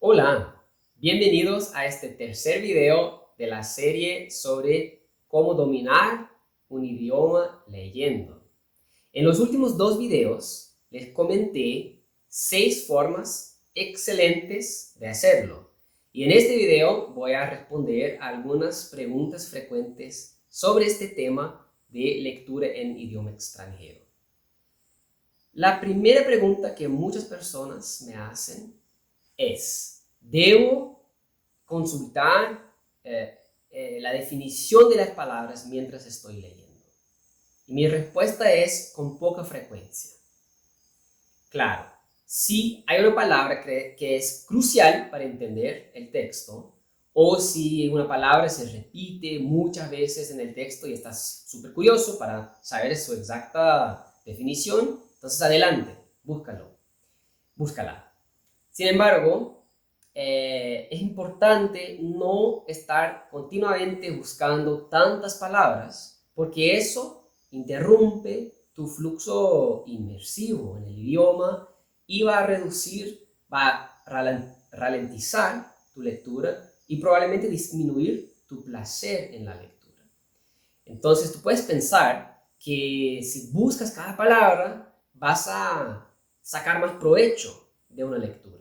Hola, bienvenidos a este tercer video de la serie sobre cómo dominar un idioma leyendo. En los últimos dos videos les comenté 6 formas excelentes de hacerlo. Y en este video voy a responder algunas preguntas frecuentes sobre este tema de lectura en idioma extranjero. La primera pregunta que muchas personas me hacen es, ¿debo consultar la definición de las palabras mientras estoy leyendo? Y mi respuesta es con poca frecuencia. Claro, si hay una palabra que es crucial para entender el texto, o si una palabra se repite muchas veces en el texto y estás súper curioso para saber su exacta definición, entonces adelante, búscala. Sin embargo, es importante no estar continuamente buscando tantas palabras porque eso interrumpe tu flujo inmersivo en el idioma y va a ralentizar tu lectura y probablemente disminuir tu placer en la lectura. Entonces tú puedes pensar que si buscas cada palabra vas a sacar más provecho de una lectura.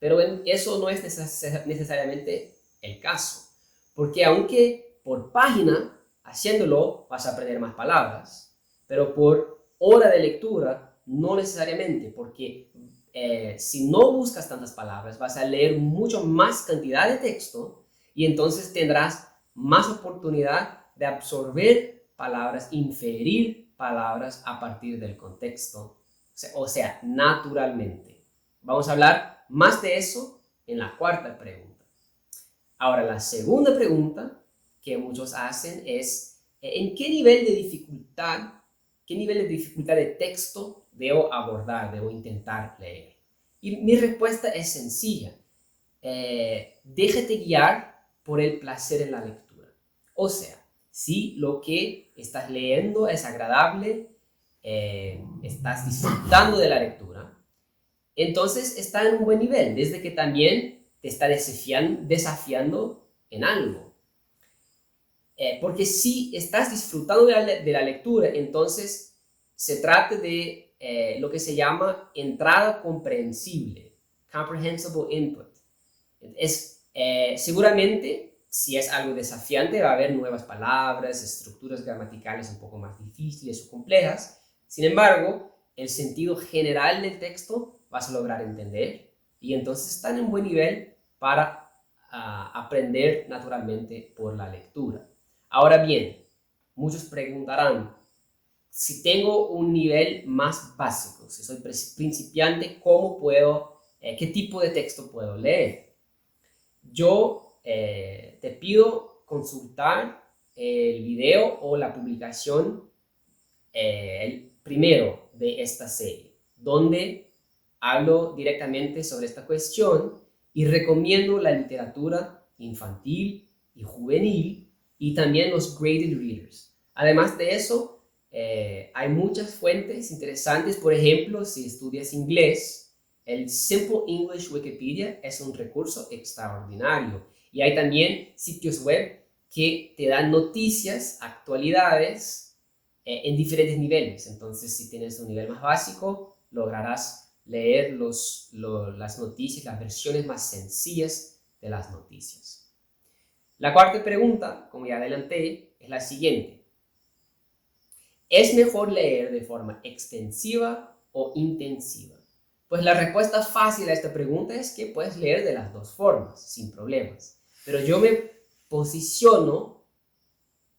Pero eso no es necesariamente el caso, porque aunque por página, haciéndolo, vas a aprender más palabras, pero por hora de lectura, no necesariamente, porque si no buscas tantas palabras, vas a leer mucho más cantidad de texto y entonces tendrás más oportunidad de absorber palabras, inferir palabras a partir del contexto, o sea, naturalmente. Vamos a hablar más de eso en la cuarta pregunta. Ahora, la segunda pregunta que muchos hacen es, ¿en qué nivel de dificultad de texto debo abordar, debo intentar leer? Y mi respuesta es sencilla. Déjate guiar por el placer en la lectura. O sea, si lo que estás leyendo es agradable, estás disfrutando de la lectura, entonces está en un buen nivel, desde que también te está desafiando en algo. Porque si estás disfrutando de la lectura, entonces se trata de lo que se llama entrada comprensible, comprehensible input. Seguramente, si es algo desafiante, va a haber nuevas palabras, estructuras gramaticales un poco más difíciles o complejas. Sin embargo, el sentido general del texto vas a lograr entender y entonces están en un buen nivel para aprender naturalmente por la lectura. Ahora bien, muchos preguntarán, si tengo un nivel más básico, si soy principiante, ¿qué tipo de texto puedo leer? Yo te pido consultar el video o la publicación el primero de esta serie, donde hablo directamente sobre esta cuestión y recomiendo la literatura infantil y juvenil y también los graded readers. Además de eso, hay muchas fuentes interesantes. Por ejemplo, si estudias inglés, el Simple English Wikipedia es un recurso extraordinario. Y hay también sitios web que te dan noticias, actualidades, en diferentes niveles. Entonces, si tienes un nivel más básico, lograrás leer las noticias, las versiones más sencillas de las noticias. La cuarta pregunta, como ya adelanté, es la siguiente. ¿Es mejor leer de forma extensiva o intensiva? Pues la respuesta fácil a esta pregunta es que puedes leer de las dos formas, sin problemas. Pero yo me posiciono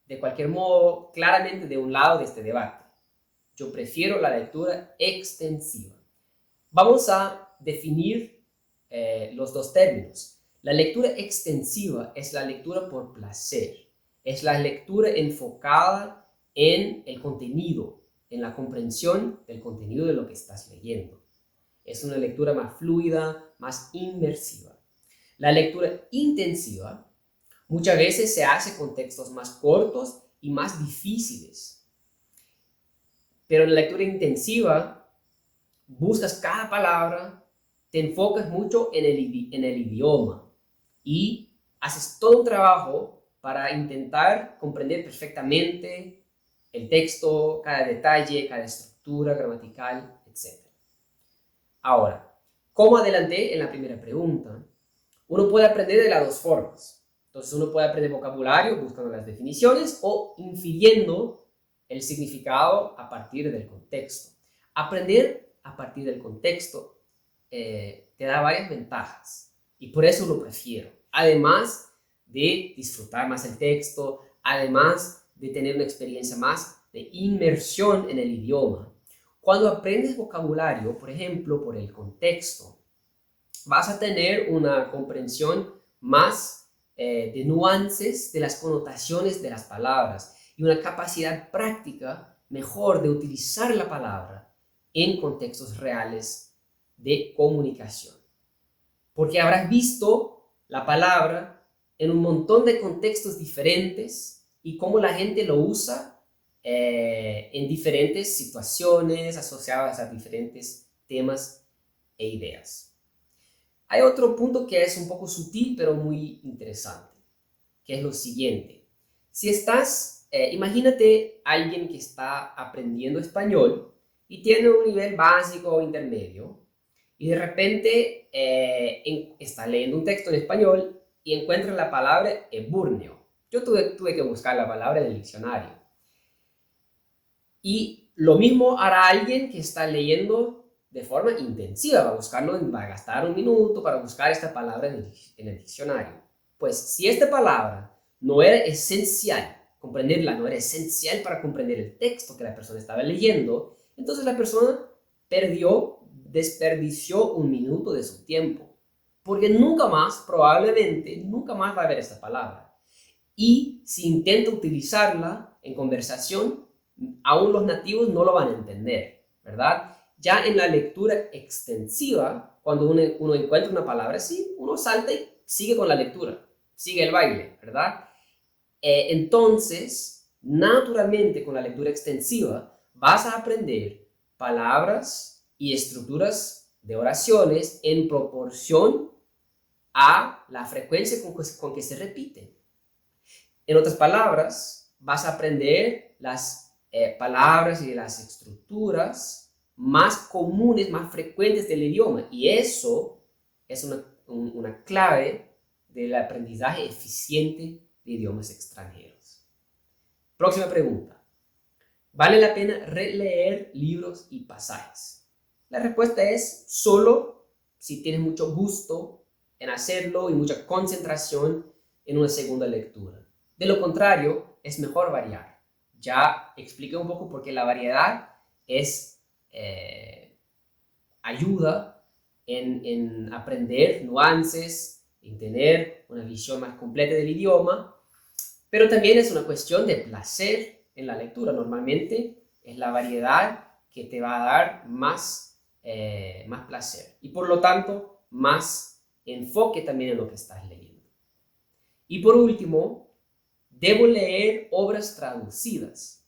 de cualquier modo claramente de un lado de este debate. Yo prefiero la lectura extensiva. Vamos a definir los dos términos. La lectura extensiva es la lectura por placer. Es la lectura enfocada en el contenido, en la comprensión del contenido de lo que estás leyendo. Es una lectura más fluida, más inmersiva. La lectura intensiva muchas veces se hace con textos más cortos y más difíciles. Pero en la lectura intensiva buscas cada palabra, te enfocas mucho en el idioma y haces todo un trabajo para intentar comprender perfectamente el texto, cada detalle, cada estructura gramatical, etc. Ahora, como adelanté en la primera pregunta, uno puede aprender de las dos formas. Entonces uno puede aprender vocabulario buscando las definiciones o infiriendo el significado a partir del contexto. Aprender a partir del contexto te da varias ventajas y por eso lo prefiero. Además de disfrutar más el texto, además de tener una experiencia más de inmersión en el idioma. Cuando aprendes vocabulario, por ejemplo, por el contexto, vas a tener una comprensión más de nuances de las connotaciones de las palabras y una capacidad práctica mejor de utilizar la palabra en contextos reales de comunicación. Porque habrás visto la palabra en un montón de contextos diferentes y cómo la gente lo usa en diferentes situaciones asociadas a diferentes temas e ideas. Hay otro punto que es un poco sutil pero muy interesante, que es lo siguiente. Si imagínate alguien que está aprendiendo español y tiene un nivel básico o intermedio y de repente está leyendo un texto en español y encuentra la palabra eburneo. Yo tuve que buscar la palabra en el diccionario. Y lo mismo hará alguien que está leyendo de forma intensiva, va a gastar un minuto para buscar esta palabra en el diccionario. Pues si esta palabra no era esencial, comprenderla no era esencial para comprender el texto que la persona estaba leyendo, entonces la persona desperdició un minuto de su tiempo, porque probablemente nunca más va a ver esta palabra. Y si intenta utilizarla en conversación, aún los nativos no lo van a entender, ¿verdad? Ya en la lectura extensiva, cuando uno encuentra una palabra así, uno salta y sigue con la lectura, sigue el baile, ¿verdad? Entonces, naturalmente con la lectura extensiva, vas a aprender palabras y estructuras de oraciones en proporción a la frecuencia con que se repiten. En otras palabras, vas a aprender las palabras y las estructuras más comunes, más frecuentes del idioma. Y eso es una clave del aprendizaje eficiente de idiomas extranjeros. Próxima pregunta. ¿Vale la pena releer libros y pasajes? La respuesta es solo si tienes mucho gusto en hacerlo y mucha concentración en una segunda lectura. De lo contrario, es mejor variar. Ya expliqué un poco por qué la variedad ayuda en aprender nuances, en tener una visión más completa del idioma, pero también es una cuestión de placer en la lectura. Normalmente es la variedad que te va a dar más placer y por lo tanto más enfoque también en lo que estás leyendo. Y por último, debo leer obras traducidas.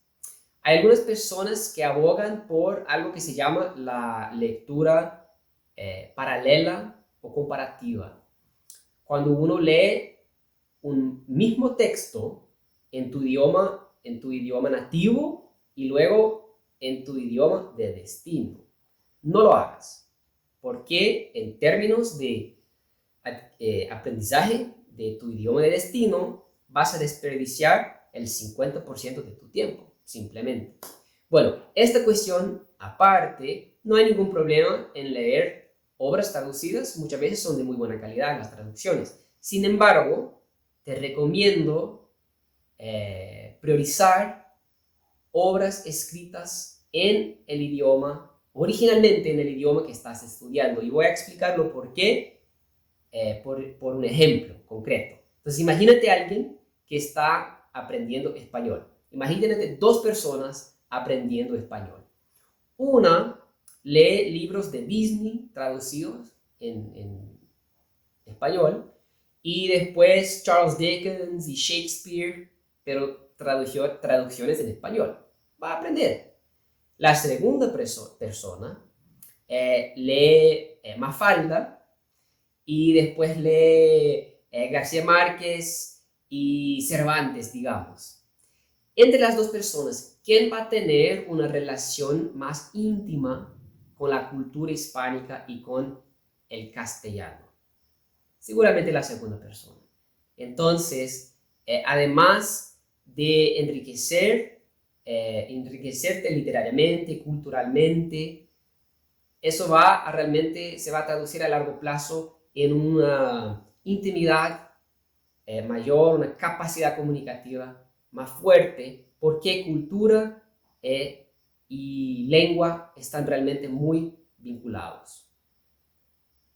Hay algunas personas que abogan por algo que se llama la lectura paralela o comparativa. Cuando uno lee un mismo texto en tu idioma nativo y luego en tu idioma de destino. No lo hagas, porque en términos de aprendizaje de tu idioma de destino, vas a desperdiciar el 50% de tu tiempo, simplemente. Bueno, esta cuestión aparte, no hay ningún problema en leer obras traducidas, muchas veces son de muy buena calidad las traducciones. Sin embargo, te recomiendo priorizar obras escritas originalmente en el idioma que estás estudiando. Y voy a explicarlo por qué, por un ejemplo concreto. Entonces, imagínate a alguien que está aprendiendo español. Imagínate dos personas aprendiendo español. Una lee libros de Disney traducidos en español y después Charles Dickens y Shakespeare, pero traducciones en español. Va a aprender. La segunda persona lee Mafalda y después lee García Márquez y Cervantes, digamos. Entre las dos personas, ¿quién va a tener una relación más íntima con la cultura hispánica y con el castellano? Seguramente la segunda persona. Entonces, además de enriquecerte literariamente, culturalmente, eso se va a traducir a largo plazo en una intimidad mayor, una capacidad comunicativa más fuerte, porque cultura y lengua están realmente muy vinculados.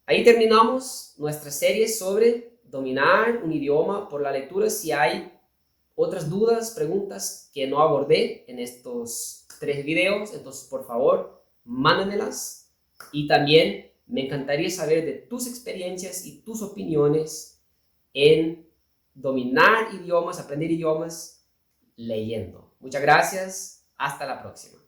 Ahí terminamos nuestra serie sobre dominar un idioma por la lectura. Si hay otras dudas, preguntas que no abordé en estos 3 videos, entonces por favor, mándamelas. Y también me encantaría saber de tus experiencias y tus opiniones en dominar idiomas, aprender idiomas leyendo. Muchas gracias. Hasta la próxima.